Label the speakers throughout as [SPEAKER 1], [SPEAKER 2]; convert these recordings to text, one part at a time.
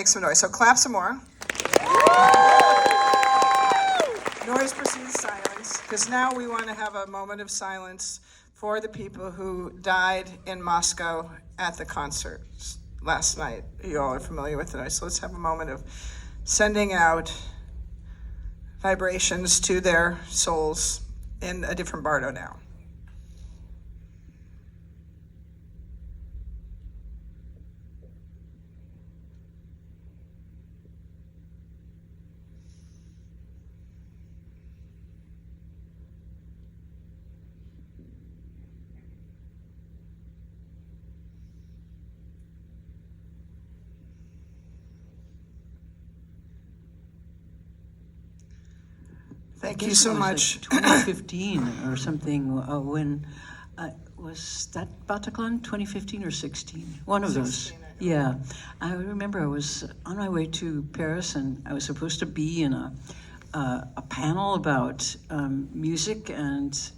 [SPEAKER 1] Make some noise. So clap some more. Noise precedes silence, because now we want to have a moment of silence for the people who died in Moscow at the concert last night. You all are familiar with it. So let's have a moment of sending out vibrations to their souls in a different bardo now. Thank you so much.
[SPEAKER 2] Like 2015 or something, when, was that Bataclan, 2015 or 16? One of those. Yeah. I remember I was on my way to Paris and I was supposed to be in a panel about music and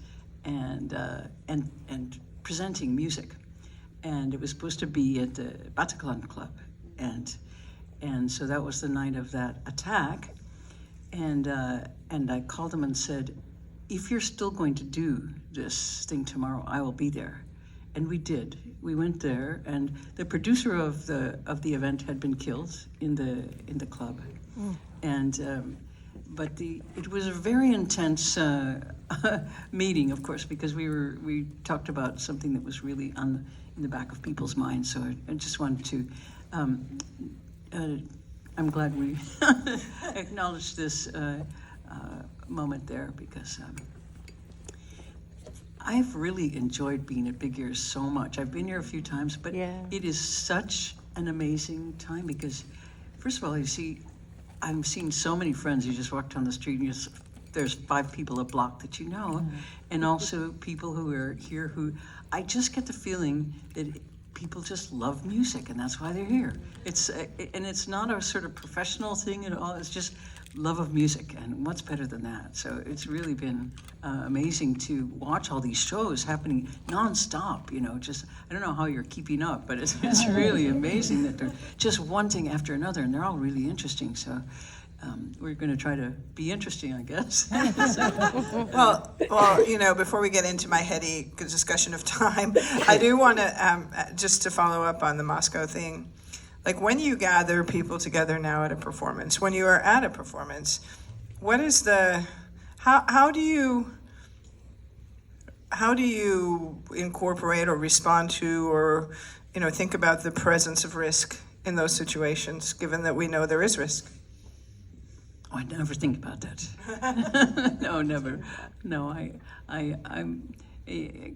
[SPEAKER 2] presenting music. And it was supposed to be at the Bataclan Club. And so that was the night of that attack. And I called them and said, if you're still going to do this thing tomorrow, I will be there. And we did. We went there, and the producer of the event had been killed in the club. And but it was a very intense meeting, of course, because we talked about something that was really in the back of people's minds. So I just wanted to. I'm glad we acknowledged this moment there, because I've really enjoyed being at Big Ears so much. I've been here a few times, but it is such an amazing time because, first of all, I'm seeing so many friends. You just walk down the street and there's 5 people a block that you know, and also people who are here who I just get the feeling that people just love music, and that's why they're here. It's not a sort of professional thing at all. It's just love of music, and what's better than that? So it's really been amazing to watch all these shows happening nonstop. Just I don't know how you're keeping up, but it's really amazing that they're just one thing after another, and they're all really interesting. So. We're going to try to be interesting, I guess.
[SPEAKER 1] Well, before we get into my heady discussion of time, I do want to, just to follow up on the Moscow thing, like when you gather people together now at a performance, when you are at a performance, what is how do you incorporate or respond to or, think about the presence of risk in those situations, given that we know there is risk?
[SPEAKER 2] Oh, I never think about that. No, never. No, I'm a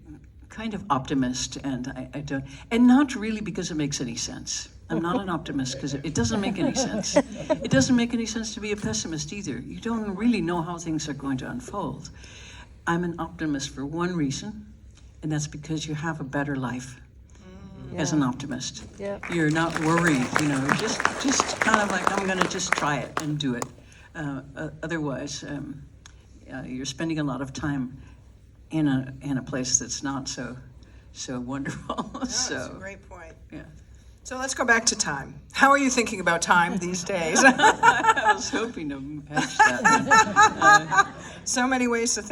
[SPEAKER 2] kind of optimist, and I don't, and not really because it makes any sense. I'm not an optimist because it doesn't make any sense. It doesn't make any sense to be a pessimist either. You don't really know how things are going to unfold. I'm an optimist for one reason, and that's because you have a better life. As an optimist. You're not worried, just kind of like, I'm going to just try it and do it. Otherwise, you're spending a lot of time in a place that's not so wonderful.
[SPEAKER 1] No, that's a great point.
[SPEAKER 2] Yeah.
[SPEAKER 1] So let's go back to time. How are you thinking about time these days?
[SPEAKER 2] I was hoping to catch that one.
[SPEAKER 1] So many ways to think.